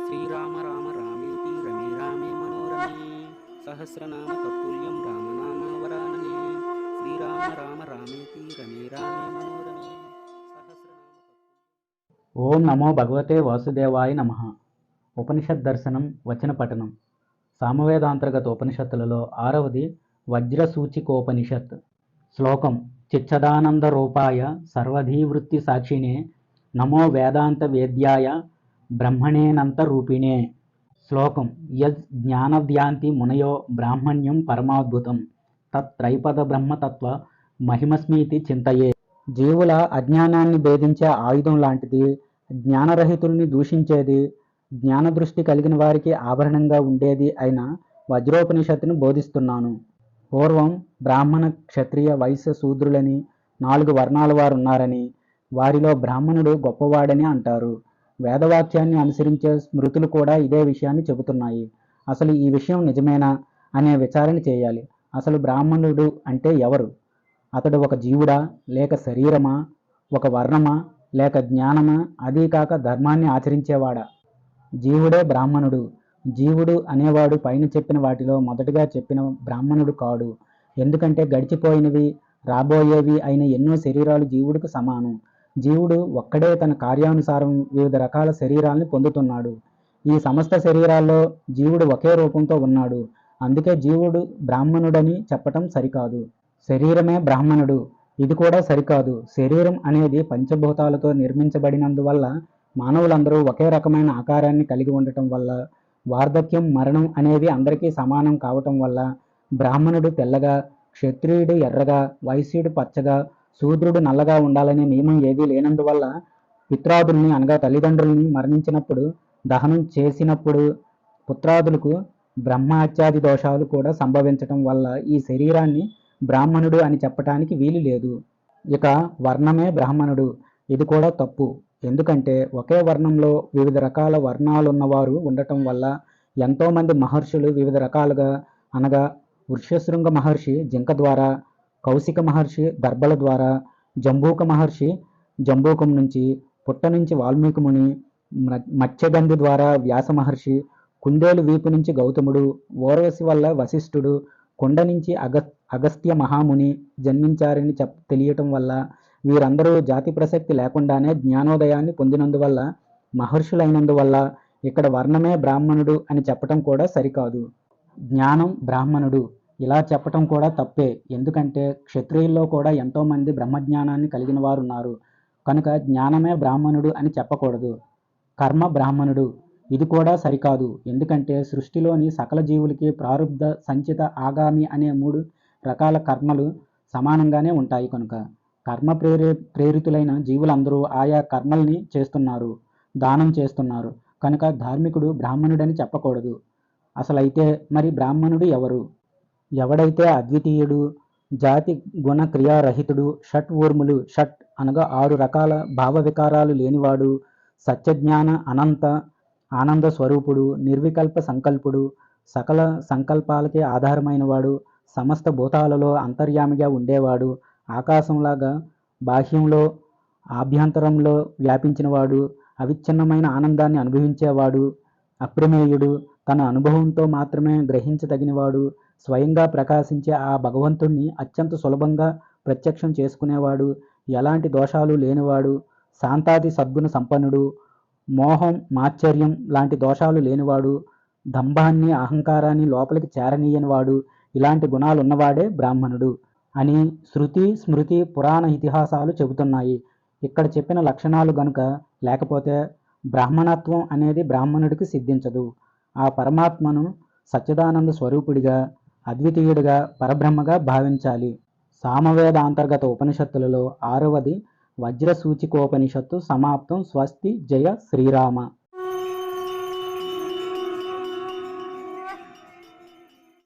శ్రీరామ రామ రామేతి రమే రామే మనోరమే సహస్రనామ తత్తుల్యం రామనామ వరాననే శ్రీరామ రామ రామేతి రమే రామే మనోరమే సహస్రనామ ఓం నమో భగవతే వాసుదేవాయ నమః. ఉపనిషత్ దర్శనం వచన పఠనం. సామవేదాంతర్గత ఉపనిషత్తులలో 6వది వజ్రసూచికోపనిషత్. శ్లోకం: చిచ్చదానంద రూపాయ సర్వధీవృత్తి సాక్షిణే నమో వేదాంత వేద్యాయ బ్రహ్మణేనంత రూపిణే. శ్లోకం: యజ్ జ్ఞానవ్యాంతి మునయో బ్రాహ్మణ్యం పరమాద్భుతం తత్రైపద బ్రహ్మతత్వ మహిమస్మీతి చింతయే. జీవుల అజ్ఞానాన్ని భేదించే ఆయుధం లాంటిది, జ్ఞానరహితుల్ని దూషించేది, జ్ఞానదృష్టి కలిగిన వారికి ఆభరణంగా ఉండేది అయిన వజ్రోపనిషత్తును బోధిస్తున్నాను. పూర్వం బ్రాహ్మణ, క్షత్రియ, వైశ్య, శూద్రులని 4 వర్ణాల వారు ఉన్నారని, వారిలో బ్రాహ్మణుడు గొప్పవాడని అంటారు. వేదవాక్యాన్ని అనుసరించే స్మృతులు కూడా ఇదే విషయాన్ని చెబుతున్నాయి. అసలు ఈ విషయం నిజమేనా అనే విచారణ చేయాలి. అసలు బ్రాహ్మణుడు అంటే ఎవరు? అతడు ఒక జీవుడా, లేక శరీరమా, ఒక వర్ణమా, లేక జ్ఞానమా, అదీ కాక ధర్మాన్ని ఆచరించేవాడా? జీవుడే బ్రాహ్మణుడు. జీవుడు అనేవాడు పైన చెప్పిన వాటిలో మొదటగా చెప్పిన బ్రాహ్మణుడు కాడు. ఎందుకంటే గడిచిపోయినవి, రాబోయేవి అయిన ఎన్నో శరీరాలు జీవుడికి సమానం. జీవుడు ఒక్కడే తన కార్యానుసారం వివిధ రకాల శరీరాల్ని పొందుతున్నాడు. ఈ సమస్త శరీరాల్లో జీవుడు ఒకే రూపంతో ఉన్నాడు. అందుకే జీవుడు బ్రాహ్మణుడని చెప్పటం సరికాదు. శరీరమే బ్రాహ్మణుడు, ఇది కూడా సరికాదు. శరీరం అనేది పంచభూతాలతో నిర్మించబడినందువల్ల, మానవులందరూ ఒకే రకమైన ఆకారాన్ని కలిగి ఉండటం వల్ల, వార్ధక్యం, మరణం అనేవి అందరికీ సమానం కావటం వల్ల బ్రాహ్మణుడు తెల్లగా, క్షత్రియుడు ఎర్రగా, వైశ్యుడు పచ్చగా, శూద్రుడు నల్లగా ఉండాలనే నియమం ఏదీ లేనందువల్ల పిత్రాదుల్ని అనగా తల్లిదండ్రుల్ని మరణించినప్పుడు దహనం చేసినప్పుడు పుత్రాదులకు బ్రహ్మహత్యాది దోషాలు కూడా సంభవించటం వల్ల ఈ శరీరాన్ని బ్రాహ్మణుడు అని చెప్పటానికి వీలు లేదు. ఇక వర్ణమే బ్రాహ్మణుడు, ఇది కూడా తప్పు. ఎందుకంటే ఒకే వర్ణంలో వివిధ రకాల వర్ణాలున్నవారు ఉండటం వల్ల ఎంతోమంది మహర్షులు వివిధ రకాలుగా, అనగా వృష్యశృంగ మహర్షి జింక ద్వారా, కౌశిక మహర్షి దర్భల ద్వారా, జంబూక మహర్షి జంబూకం నుంచి, పుట్ట నుంచి వాల్మీకి ముని, మత్స్యగంధి ద్వారా వ్యాస మహర్షి, కుందేలు వీపు నుంచి గౌతముడు, ఓర్వశి వల్ల వశిష్ఠుడు, కొండ నుంచి అగస్త్య మహాముని జన్మించారని తెలియటం వల్ల వీరందరూ జాతి ప్రసక్తి లేకుండానే జ్ఞానోదయాన్ని పొందినందువల్ల, మహర్షులైనందువల్ల ఇక్కడ వర్ణమే బ్రాహ్మణుడు అని చెప్పటం కూడా సరికాదు. జ్ఞానం బ్రాహ్మణుడు ఇలా చెప్పటం కూడా తప్పే. ఎందుకంటే క్షత్రియుల్లో కూడా ఎంతోమంది బ్రహ్మజ్ఞానాన్ని కలిగిన వారు ఉన్నారు. కనుక జ్ఞానమే బ్రాహ్మణుడు అని చెప్పకూడదు. కర్మ బ్రాహ్మణుడు, ఇది కూడా సరికాదు. ఎందుకంటే సృష్టిలోని సకల జీవులకి ప్రారబ్ధ, సంచిత, ఆగామి అనే 3 రకాల కర్మలు సమానంగానే ఉంటాయి. కనుక కర్మ ప్రేరితులైన జీవులందరూ ఆయా కర్మల్ని చేస్తున్నారు, దానం చేస్తున్నారు. కనుక ధార్మికుడు బ్రాహ్మణుడని చెప్పకూడదు. అసలైతే మరి బ్రాహ్మణుడు ఎవరు? ఎవడైతే అద్వితీయుడు, జాతి గుణ క్రియారహితుడు, షట్ ఊర్ములు, షట్ అనగా 6 రకాల భావ వికారాలు లేనివాడు, సత్యజ్ఞాన అనంత ఆనంద స్వరూపుడు, నిర్వికల్ప సంకల్పుడు, సకల సంకల్పాలకే ఆధారమైనవాడు, సమస్త భూతాలలో అంతర్యామిగా ఉండేవాడు, ఆకాశంలాగా బాహ్యంలో ఆభ్యంతరంలో వ్యాపించినవాడు, అవిచ్ఛిన్నమైన ఆనందాన్ని అనుభవించేవాడు, అప్రమేయుడు, తన అనుభవంతో మాత్రమే గ్రహించదగినవాడు, స్వయంగా ప్రకాశించే ఆ భగవంతుణ్ణి అత్యంత సులభంగా ప్రత్యక్షం చేసుకునేవాడు, ఎలాంటి దోషాలు లేనివాడు, శాంతాది సద్గుణ సంపన్నుడు, మోహం, మాత్సర్యం లాంటి దోషాలు లేనివాడు, దంభాన్ని, అహంకారాన్ని లోపలికి చేరనీయనివాడు, ఇలాంటి గుణాలు ఉన్నవాడే బ్రాహ్మణుడు అని శృతి, స్మృతి, పురాణ ఇతిహాసాలు చెబుతున్నాయి. ఇక్కడ చెప్పిన లక్షణాలు గనుక లేకపోతే బ్రాహ్మణత్వం అనేది బ్రాహ్మణుడికి సిద్ధించదు. ఆ పరమాత్మను సచ్చిదానంద స్వరూపుడిగా, అద్వితీయుడిగా, పరబ్రహ్మగా భావించాలి. సామవేదాంతర్గత ఉపనిషత్తులలో 6వది వజ్రసూచికోపనిషత్తు సమాప్తం. స్వస్తి. జయ శ్రీరామ.